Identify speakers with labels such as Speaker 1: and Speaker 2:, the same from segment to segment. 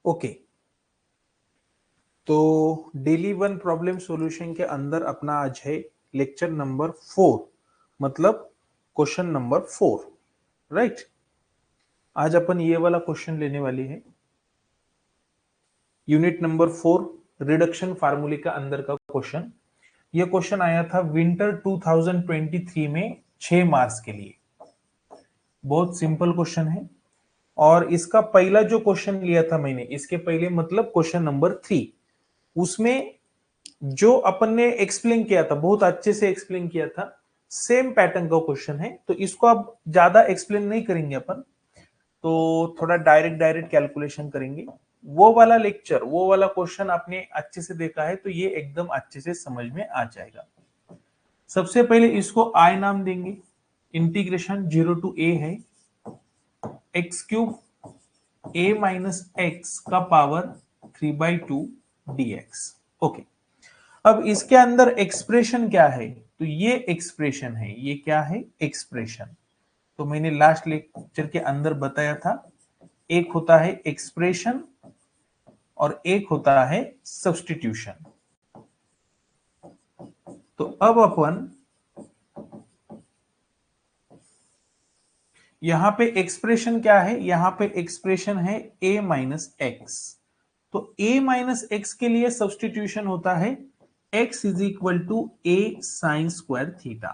Speaker 1: Okay, तो daily one problem solution के अंदर अपना आज है लेक्चर नंबर 4, मतलब क्वेश्चन नंबर 4, राइट। आज अपन ये वाला क्वेश्चन लेने वाली है यूनिट नंबर 4 रिडक्शन फार्मूले का अंदर का क्वेश्चन। ये क्वेश्चन आया था विंटर 2023 में 6 मार्च के लिए। बहुत सिंपल क्वेश्चन है और इसका पहला जो क्वेश्चन लिया था मैंने, इसके पहले मतलब क्वेश्चन नंबर 3, उसमें जो अपन ने एक्सप्लेन किया था, बहुत अच्छे से एक्सप्लेन किया था, सेम पैटर्न का क्वेश्चन है। तो इसको अब ज्यादा एक्सप्लेन नहीं करेंगे अपन, तो थोड़ा डायरेक्ट कैलकुलेशन करेंगे। वो वाला लेक्चर, वो वाला क्वेश्चन आपने अच्छे से देखा है तो ये एकदम अच्छे से समझ में आ जाएगा। सबसे पहले इसको आई नाम देंगे, इंटीग्रेशन 0 टू a है x cube a minus x का पावर 3/2 dx। ओके, अब इसके अंदर एक्सप्रेशन क्या है, तो ये एक्सप्रेशन है, ये क्या है एक्सप्रेशन। तो मैंने लास्ट लेक्चर के अंदर बताया था, एक होता है एक्सप्रेशन और एक होता है सब्स्टिट्यूशन। तो अब अपन यहां पे एक्सप्रेशन क्या है, यहां पे एक्सप्रेशन है a माइनस एक्स। तो a माइनस एक्स के लिए सब्स्टिट्यूशन होता है x is equal to a sine square theta.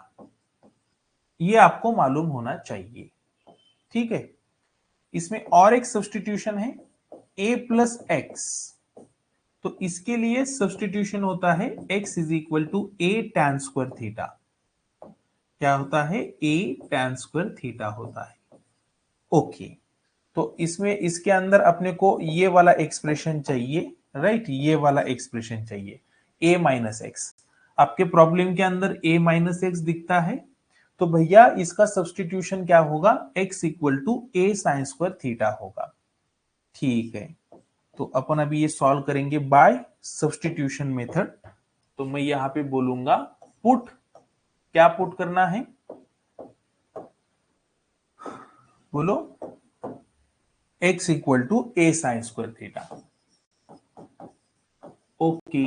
Speaker 1: ये आपको मालूम होना चाहिए, ठीक है। इसमें और एक सब्स्टिट्यूशन है a प्लस एक्स, तो इसके लिए सब्स्टिट्यूशन होता है x is equal to a tan square theta. क्या होता है, a tan स्क्वायर थीटा होता है। ओके, तो इसमें इसके अंदर अपने को ये वाला एक्सप्रेशन चाहिए, राइट, ये वाला एक्सप्रेशन चाहिए a माइनस एक्स। आपके प्रॉब्लम के अंदर a माइनस एक्स दिखता है, तो भैया इसका सब्स्टिट्यूशन क्या होगा, x equal to a sine square theta होगा। ठीक है, तो अपन अभी ये सॉल्व करेंगे बाय सब्स्टिट्यूशन मेथड। तो मैं यहां पे बोलूंगा पुट, क्या पुट करना है, बोलो, x equal to a sine square theta. Okay,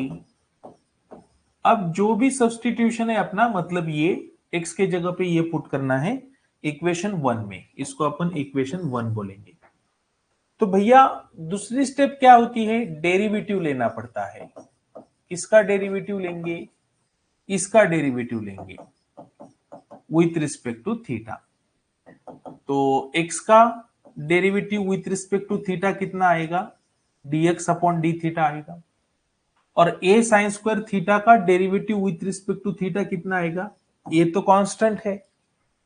Speaker 1: अब जो भी सब्स्टिट्यूशन है अपना, मतलब ये x के जगह पे ये पुट करना है इक्वेशन 1 में, इसको अपन इक्वेशन 1 बोलेंगे। तो भैया दूसरी स्टेप क्या होती है, डेरिवेटिव लेना पड़ता है। किसका डेरिवेटिव लेंगे, इसका डेरिवेटिव लेंगे विथ रिस्पेक्ट टू थीटा। तो x का derivative with respect to theta कितना आएगा, dx अपॉन डी थीटा आएगा। और a साइन स्क्वायर थीटा का derivative with respect to theta कितना आएगा, ये तो कांस्टेंट है,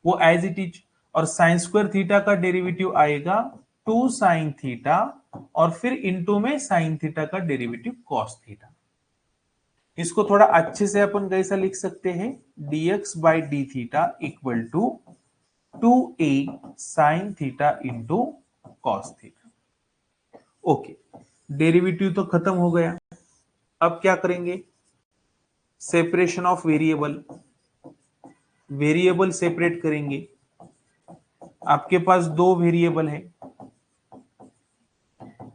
Speaker 1: वो एज इट इज। और साइन स्क्वायर थीटा का डेरिवेटिव आएगा 2 साइन थीटा, और फिर इनटू में साइन थीटा का डेरिवेटिव कॉस थीटा। इसको थोड़ा अच्छे से अपन कैसा लिख सकते हैं, dx by d theta equal to 2a sine theta into cos theta. Okay, derivative तो खत्म हो गया। अब क्या करेंगे, separation of variable, variable separate करेंगे। आपके पास दो वेरिएबल है,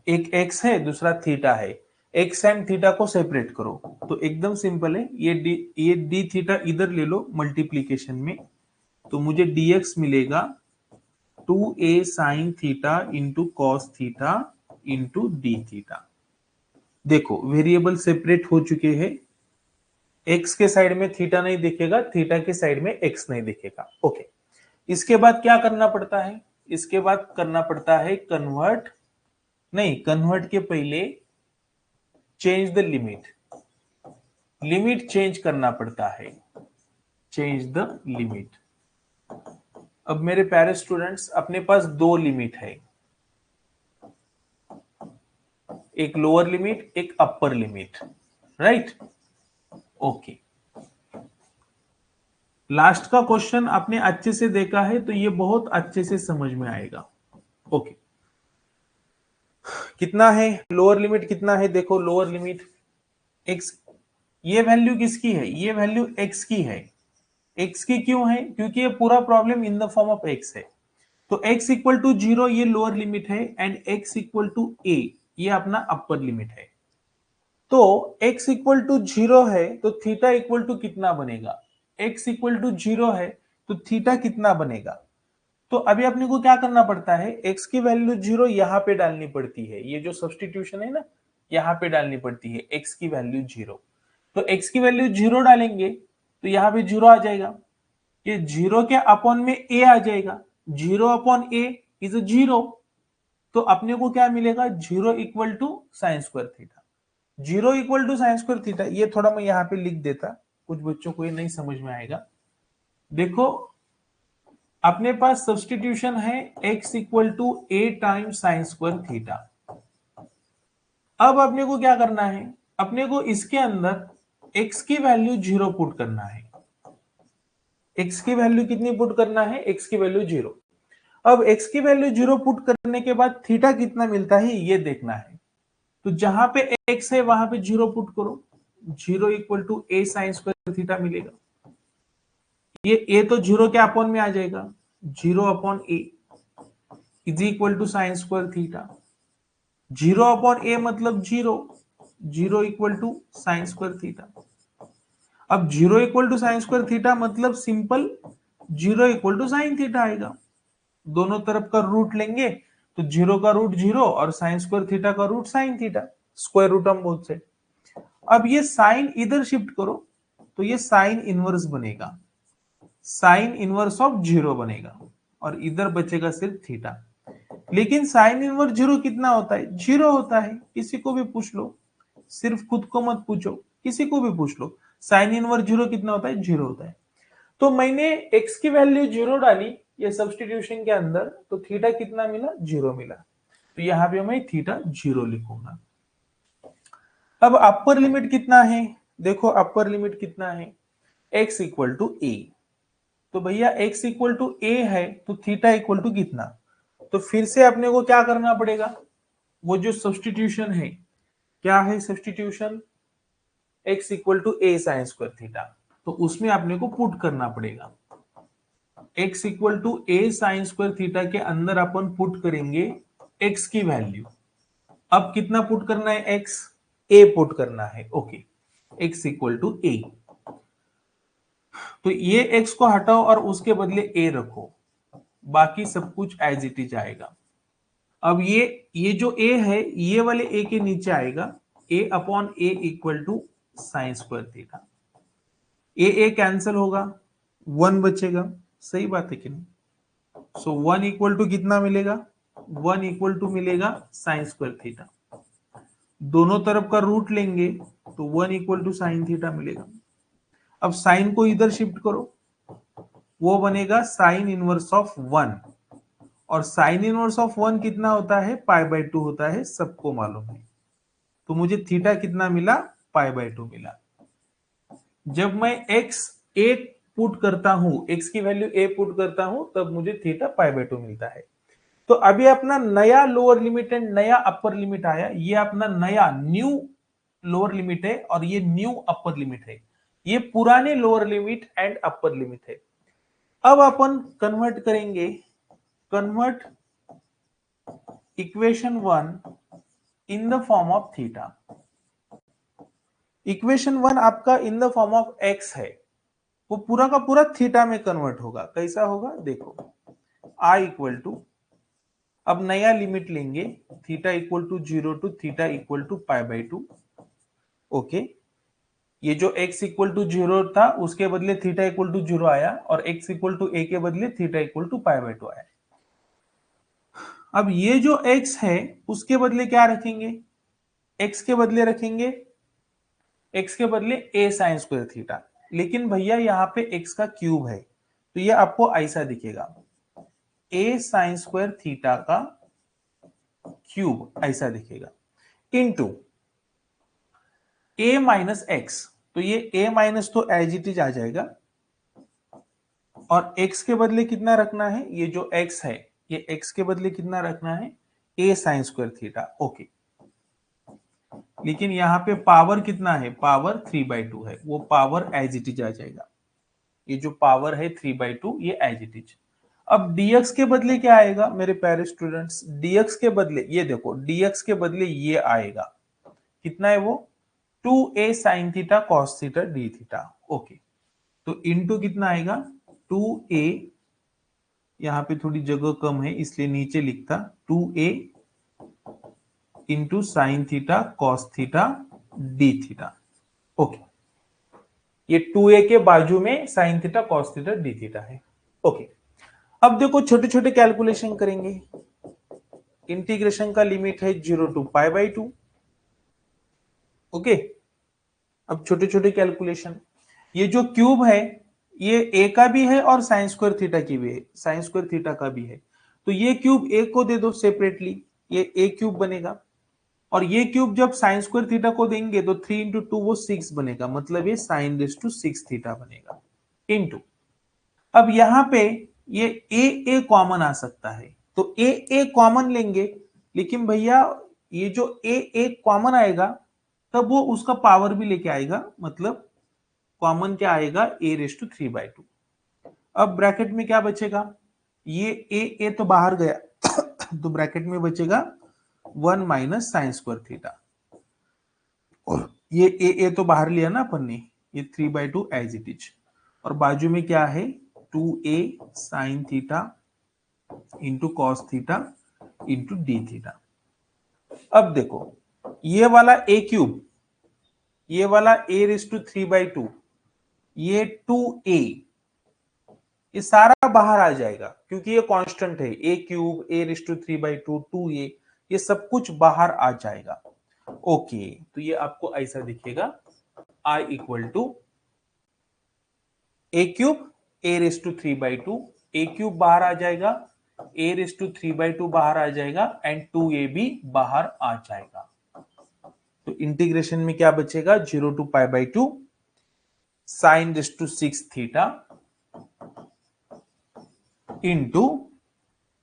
Speaker 1: एक x है, दूसरा थीटा है। x एंड थीटा को सेपरेट करो, तो एकदम सिंपल है, ये डी थीटा इधर ले लो मल्टीप्लीकेशन में, तो मुझे dx मिलेगा 2a sine theta into cos theta into D theta. देखो वेरिएबल सेपरेट हो चुके हैं, x के साइड में थीटा नहीं दिखेगा, थीटा के साइड में x नहीं दिखेगा। ओके, इसके बाद क्या करना पड़ता है, इसके बाद करना पड़ता है कन्वर्ट, नहीं कन्वर्ट के पहले change the limit, limit change करना पड़ता है, चेंज द लिमिट। अब मेरे प्यारे स्टूडेंट्स, अपने पास दो लिमिट है, एक लोअर लिमिट, एक upper limit, right. Okay, last का क्वेश्चन आपने अच्छे से देखा है तो ये बहुत अच्छे से समझ में आएगा। ओके, कितना है लोअर लिमिट, कितना है, देखो लोअर लिमिट x, ये वैल्यू किसकी है, ये वैल्यू x की है। x की क्यों है, क्योंकि ये पूरा problem in the form of x है। तो x इक्वल टू 0 ये लोअर लिमिट है, and x equal to a, ये अपना अपर लिमिट है। तो x इक्वल टू 0 है तो थीटा इक्वल टू कितना बनेगा, x इक्वल टू 0 है तो थीटा कितना बनेगा। तो अभी अपने को क्या करना पड़ता है, x की वैल्यू 0 यहाँ पे डालनी पड़ती है, ये जो सब्स्टिट्यूशन है ना यहाँ पे डालनी पड़ती है x की वैल्यू 0। तो x की वैल्यू 0 डालेंगे तो यहाँ पे 0 आ जाएगा, ये 0 के अपॉन में a आ जाएगा, 0 अपॉन a इज 0। तो अपने को क्या मिलेगा, 0 equal to sine square theta. 0 equal to sine square theta, ये थोड़ा मैं यहाँ पे लिख देता, कुछ बच्चों को ये नहीं समझ में आएगा। देखो अपने पास सब्स्टिट्यूशन है x equal to a times sine square theta. अब अपने को क्या करना है, अपने को इसके अंदर x की वैल्यू 0 पुट करना है। x की वैल्यू कितनी पुट करना है, x की वैल्यू 0। अब x की वैल्यू 0 पुट करने के बाद थीटा कितना मिलता है ये देखना है। तो जहां पे x है वहां पे 0 पुट करो, 0 equal to a sine square theta मिलेगा। ये a तो 0 के अपॉन में आ जाएगा, 0 upon a is equal to sine square theta. 0 upon a मतलब 0, 0 equal to sine square theta. अब 0 equal to sine square theta मतलब simple 0 equal to sine theta आएगा। दोनों तरफ का रूट लेंगे तो 0 का रूट 0 और साइन स्क्वायर थीटा का root sine theta, square root हम बोथ से। अब ये साइन इधर शिफ्ट करो तो ये साइन इनवर्स बनेगा, साइन इनवर्स ऑफ 0 बनेगा और इधर बचेगा सिर्फ थीटा। लेकिन साइन इनवर्स 0 कितना होता है, 0 होता है। किसी को भी पूछ लो, सिर्फ खुद को मत पूछो, किसी को भी पूछ लो, साइन इनवर्स 0 कितना होता है, 0 होता है। तो मैंने x की वैल्यू 0 डाली ये सब्स्टिट्यूशन के अंदर, तो थीटा कितना मिला, 0 मिला। तो यहां पे मैं थीटा 0 लिखूंगा। अब अपर लिमिट कितना है, देखो अपर लिमिट कितना है, x इक्वल टू a। तो भैया x इक्वल टू a है तो थीटा इक्वल टू कितना। तो फिर से अपने को क्या करना पड़ेगा, वो जो सब्स्टिट्यूशन है, क्या है substitution, x equal to a sine square theta, तो उसमें अपने को पुट करना पड़ेगा। x equal to a sine square theta के अंदर अपन पुट करेंगे x की वैल्यू। अब कितना पुट करना है, x a पुट करना है, okay. x equal to a, तो ये x को हटाओ और उसके बदले a रखो, बाकी सब कुछ एज इट इज आएगा। अब ये जो a है ये वाले a के नीचे आएगा, a upon a equal to sine square theta. a cancel होगा, 1 बचेगा, सही बात है कि नहीं। सो 1 इक्वल टू कितना मिलेगा, 1 इक्वल टू मिलेगा साइन स्क्वायर थीटा। दोनों तरफ का रूट लेंगे तो 1 इक्वल टू साइन थीटा मिलेगा। अब साइन को इधर शिफ्ट करो, वो बनेगा साइन इनवर्स ऑफ 1, और साइन इनवर्स ऑफ 1 कितना होता है, पाई बाय 2 होता है, सबको मालूम है। तो मुझे थीटा कितना मिला, पाई बाय 2 मिला। जब मैं x a पुट करता हूं, x की वैल्यू a पुट करता हूं, तब मुझे थीटा पाई बाय 2 मिलता है। तो अभी अपना नया लोअर लिमिट एंड नया अपर लिमिट आया, ये अपना नया न्यू लोअर लिमिट है और ये न्यू अपर लिमिट है। ये पुराने lower limit and upper limit है। अब अपन कन्वर्ट करेंगे, convert equation 1 in the form of theta. Equation 1 आपका इन द फॉर्म ऑफ x है, वो पूरा का पूरा थीटा में कन्वर्ट होगा। कैसा होगा देखो, i इक्वल टू, अब नया लिमिट लेंगे, theta equal to 0 to theta equal to pi by 2, okay. ये जो x इक्वल टू 0 था उसके बदले थीटा इक्वल टू 0 आया, और x इक्वल टू a के बदले theta equal to pi by 2 आया। अब ये जो x है उसके बदले क्या रखेंगे, x के बदले रखेंगे, x के बदले a साइन स्क्वायर थीटा। लेकिन भैया यहाँ पे x का क्यूब है, तो ये आपको ऐसा दिखेगा, a साइन स्क्वायर थीटा का क्यूब ऐसा दिखेगा, इनटू a माइनस एक्स। तो ये a माइनस तो एज इट इज आ जाएगा, और x के बदले कितना रखना है, ये जो x है ये x के बदले कितना रखना है, a sine square theta, okay. लेकिन यहाँ पे पावर कितना है, पावर 3/2 है, वो पावर एज इट इज आ जाएगा। ये जो पावर है 3/2 ये एज इट इज। अब dx के बदले क्या आएगा मेरे प्यारे स्टूडेंट्स? dx के बदले ये देखो, dx के बदले ये आएगा, कितना है वो? 2a sin theta cos theta d theta. Okay, तो इनटू कितना आएगा? 2a, यहाँ पे थोड़ी जगह कम है इसलिए नीचे लिखता 2a into sine theta cos theta d theta. Okay, ये 2a के बाजू में sine theta cos theta d theta है। ओके, अब देखो छोटे छोटे कैलकुलेशन करेंगे। इंटीग्रेशन का लिमिट है 0 टू पाई बाई 2। ओके, अब छोटे छोटे कैलकुलेशन, ये जो क्यूब है ये a का भी है और साइन स्क्वायर थीटा की भी है, साइन स्क्वायर थीटा का भी है। तो ये क्यूब a को दे दो सेपरेटली, ये a क्यूब बनेगा। और ये क्यूब जब साइन स्क्वायर थीटा को देंगे तो 3 इंटू 2 वो 6 बनेगा, मतलब ये साइन रेस टू 6 थीटा बनेगा। इंटू, अब यहां पे ये ए कॉमन आ सकता है तो ए कॉमन लेंगे, लेकिन भैया ये जो ए कॉमन आएगा तब वो उसका पावर भी लेके आएगा, मतलब कॉमन क्या आएगा? ए रेस टू 3/2। अब ब्रैकेट में क्या बचेगा? ये ए तो बाहर गया तो ब्रैकेट में बचेगा 1 माइनस साइन स्क्वायर थीटा, और ये ए तो बाहर लिया ना अपन ने, ये 3/2 एज इट इज, और बाजू में क्या है? 2a sine theta into cos theta into D theta. अब देखो ये वाला a क्यूब, ये वाला a रेस टू 3/2, ये 2a, ये सारा बाहर आ जाएगा क्योंकि ये कांस्टेंट है। a cube, a raise to 3/2, 2a, ये सब कुछ बाहर आ जाएगा। ओके, तो ये आपको ऐसा दिखेगा, I equal to a cube a raise to 3/2, a cube बाहर आ जाएगा, a रेस टू 3/2 बाहर आ जाएगा एंड 2a भी बाहर आ जाएगा। तो इंटीग्रेशन में क्या बचेगा? 0 to pi by 2 sine raise to 6 theta into,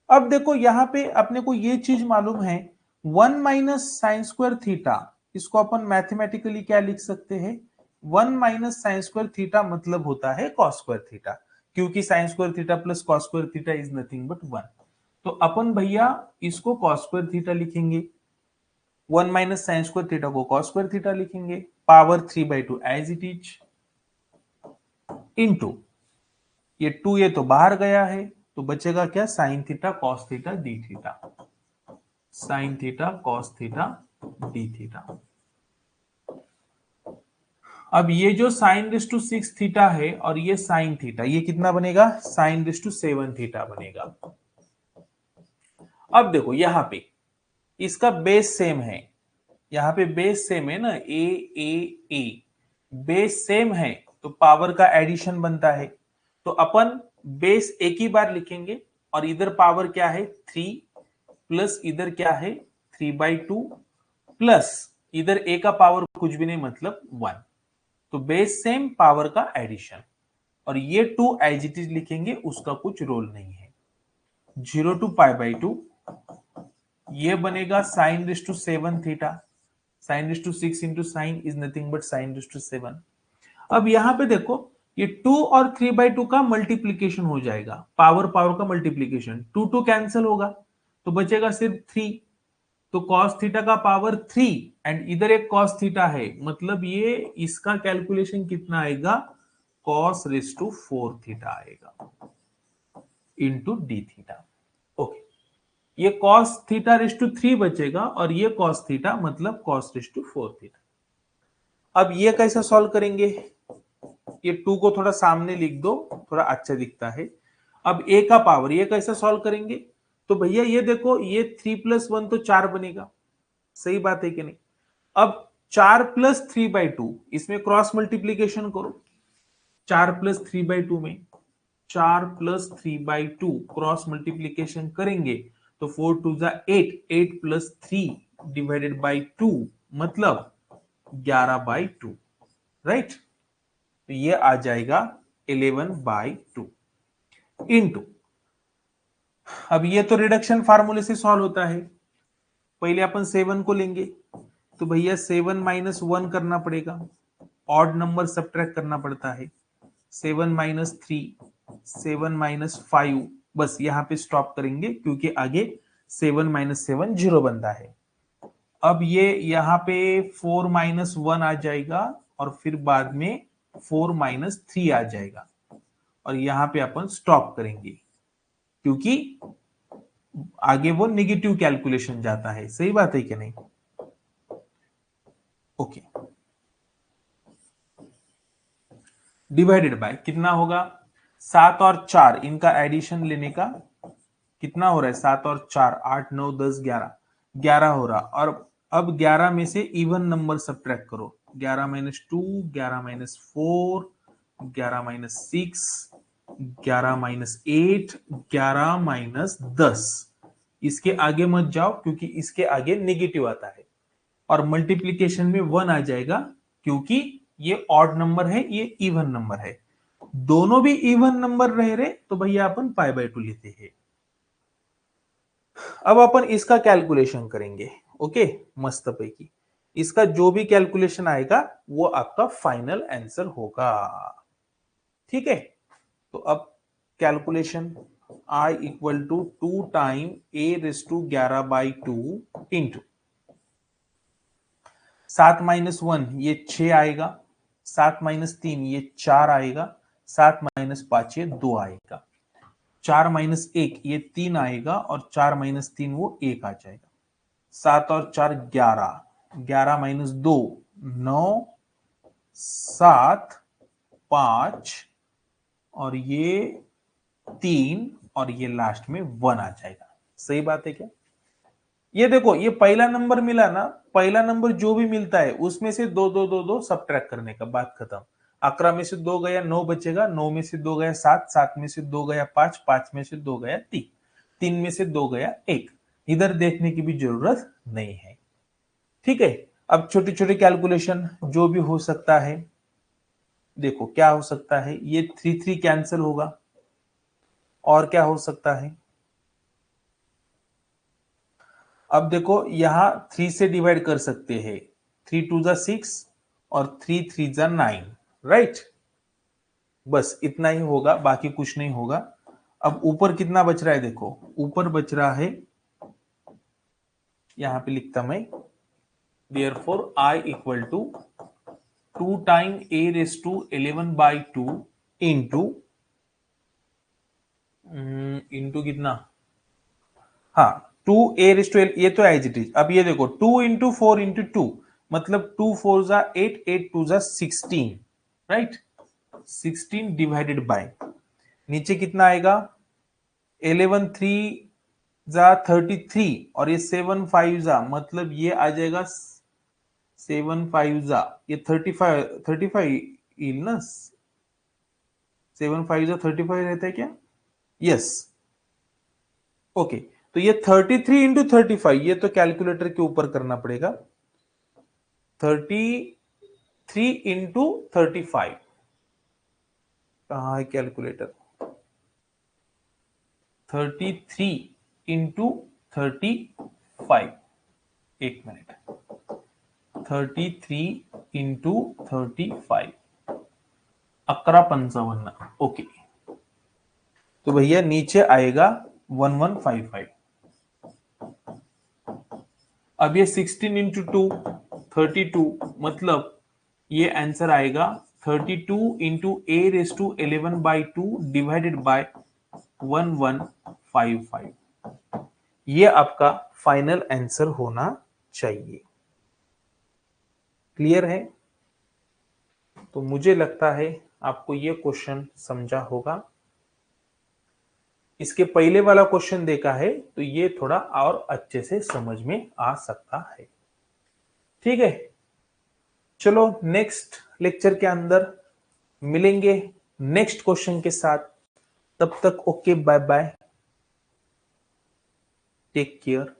Speaker 1: अब देखो यहां पे अपने को ये चीज मालूम है 1 माइनस साइन स्क्वायर थीटा, इसको अपन मैथमेटिकली क्या लिख सकते हैं? 1 माइनस साइन स्क्वायर थीटा मतलब होता है कॉस स्क्वायर थीटा, क्योंकि sign square theta plus cos square theta is nothing but 1। तो अपन भैया इसको कॉस स्क्वायर थीटा लिखेंगे, 1 माइनस साइन स्क्वायर थीटा को कॉस स्क्वायर थीटा लिखेंगे, power 3/2 as it is, into ये 2a तो बाहर गया है तो बचेगा क्या? Sine theta cos theta d theta, sine theta cos theta d theta. अब ये जो साइन रेस टू 6 थीटा है और ये साइन थीटा, ये कितना बनेगा? साइन रेस टू 7 थीटा बनेगा। अब देखो यहां पे इसका बेस सेम है, यहां पे बेस सेम है ना, ए बेस सेम है तो पावर का एडिशन बनता है। तो अपन बेस एक ही बार लिखेंगे और इधर पावर क्या है? 3 प्लस इधर क्या है? 3/2 प्लस इधर ए का पावर कुछ भी नहीं मतलब 1। तो बेस सेम, पावर का एडिशन, और ये 2 एज इट इज लिखेंगे, उसका कुछ रोल नहीं है। 0 टू पाई बाई 2, ये बनेगा sine raise to 7 theta, sine raise to 6 into sine is nothing but sine raise to 7। अब यहां पे देखो ये 2 और 3/2 का मल्टीप्लीकेशन हो जाएगा, पावर पावर का मल्टीप्लीकेशन, 2 कैंसिल होगा तो बचेगा सिर्फ 3। तो cos थीटा का पावर 3 एंड इधर एक cos थीटा है, मतलब ये इसका कैलकुलेशन कितना आएगा? cos रेस टू 4 थीटा आएगा इंटू डी थीटा। ओके, ये cos थीटा रेस टू 3 बचेगा और ये cos थीटा मतलब cos रेस टू 4 थीटा। अब ये कैसे सॉल्व करेंगे? ये 2 को थोड़ा सामने लिख दो, थोड़ा अच्छा दिखता है। अब a का पावर ये कैसे सॉल्व करेंगे? तो भैया ये देखो, ये 3 प्लस 1 तो 4 बनेगा, सही बात है कि नहीं? अब 4 प्लस 3/2, इसमें क्रॉस मल्टीप्लीकेशन करो, 4 प्लस 3/2 में 4 प्लस 3/2 क्रॉस मल्टीप्लीकेशन करेंगे तो 4 2 जा 8, 8 प्लस 3 डिवाइडेड बाई 2 मतलब 11/2, राइट? तो ये आ जाएगा 11/2 इंटू, अब ये तो रिडक्शन फार्मूले से सॉल्व होता है। पहले अपन 7 को लेंगे तो भैया 7 माइनस 1 करना पड़ेगा, ऑड नंबर सब्ट्रैक्ट करना पड़ता है। 7 माइनस 3, 7 माइनस 5, बस यहाँ पे स्टॉप करेंगे क्योंकि आगे 7 माइनस 7 0 बनता है। अब ये यहाँ पे 4 माइनस 1 आ जाएगा और फिर बाद में 4 माइनस 3 आ जाएगा और यहाँ पे अपन स्टॉप करेंगे क्योंकि आगे वो नेगेटिव कैलकुलेशन जाता है। सही बात है कि नहीं? ओके। डिवाइडेड बाय कितना होगा? 7 और 4 इनका एडिशन लेने का कितना हो रहा है? 7 और 4 8 9 10 11 11 हो रहा। और अब 11 में से इवन नंबर सब्ट्रैक्ट करो। 11 minus 2, 11 minus 4, 11 minus 6, 11 minus 8, 11 minus 10। इसके आगे मत जाओ क्योंकि इसके आगे नेगेटिव आता है और मल्टीप्लीकेशन में 1 आ जाएगा क्योंकि ये ऑड नंबर है, ये इवन नंबर है। दोनों भी इवन नंबर रह रहे तो भैया अपन पाई बाय 2 लेते हैं। अब अपन इसका कैलकुलेशन करेंगे। ओके, मस्त पैकी इसका जो भी कैलकुलेशन आएगा वो आपका फाइनल आंसर होगा। ठीक है, तो अब calculation I equal to 2 time a raise to 11 by 2 into 7 minus 1 ये 6 आएगा, 7 माइनस 3 ये 4 आएगा, 7 माइनस 5 ये 2 आएगा, 4 माइनस 1 ये 3 आएगा और 4 माइनस 3 वो 1 आ जाएगा। 7 और 4 11, 11 माइनस 2 9, 7 5 और ये 3 और ये लास्ट में 1 आ जाएगा। सही बात है क्या? ये देखो, ये पहला नंबर मिला ना, पहला नंबर जो भी मिलता है उसमें से 2 2 2 2 सब्ट्रैक्ट करने का, बात खत्म। 11 में से 2 गया 9 बचेगा, 9 में से 2 गया 7, 7 में से 2 गया 5, 5 में से 2 गया 3, 3 में से 2 गया 1। इधर देखने की भी जरूरत नहीं है। ठीक है, अब छोटी छोटी कैलकुलेशन जो भी हो सकता है, देखो क्या हो सकता है, ये 3 3 कैंसिल होगा और क्या हो सकता है। अब देखो यहां 3 से डिवाइड कर सकते हैं, 3 2 जा 6 और 3 3 जा 9, राइट? बस इतना ही होगा, बाकी कुछ नहीं होगा। अब ऊपर कितना बच रहा है? देखो ऊपर बच रहा है, यहां पे लिखता मैं, therefore I equal to 2 time a raise to 11 by 2 into कितना, हाँ 2 a रेस टू, ये तो एज इट इज। अब ये देखो 2 इंटू 4 इंटू 2 मतलब 2 4 जा 8, 8 2 जा 16, राइट? 16 डिवाइडेड बाय नीचे कितना आएगा, 11 3 जा 33 और ये 7 5 जा मतलब ये आ जाएगा 7 5 जा ये 35 35 ना, 7 5 जा 35 रहता है क्या? यस। ओके, तो ये 33 इंटू 35 ये तो कैलकुलेटर के ऊपर करना पड़ेगा। 33 इंटू 35 कहाँ है कैलकुलेटर? 33 इंटू 35, एक मिनट, 33 इंटू 35 1155। ओके, तो भैया नीचे आएगा 1155। अब ये 16 इंटू 2 32 मतलब ये आंसर आएगा 32 into a raise to 11 by 2 divided by 1155। ये आपका फाइनल आंसर होना चाहिए। क्लियर है? तो मुझे लगता है आपको ये क्वेश्चन समझा होगा। इसके पहले वाला क्वेश्चन देखा है तो ये थोड़ा और अच्छे से समझ में आ सकता है। ठीक है, चलो नेक्स्ट लेक्चर के अंदर मिलेंगे नेक्स्ट क्वेश्चन के साथ। तब तक okay, bye bye, take care.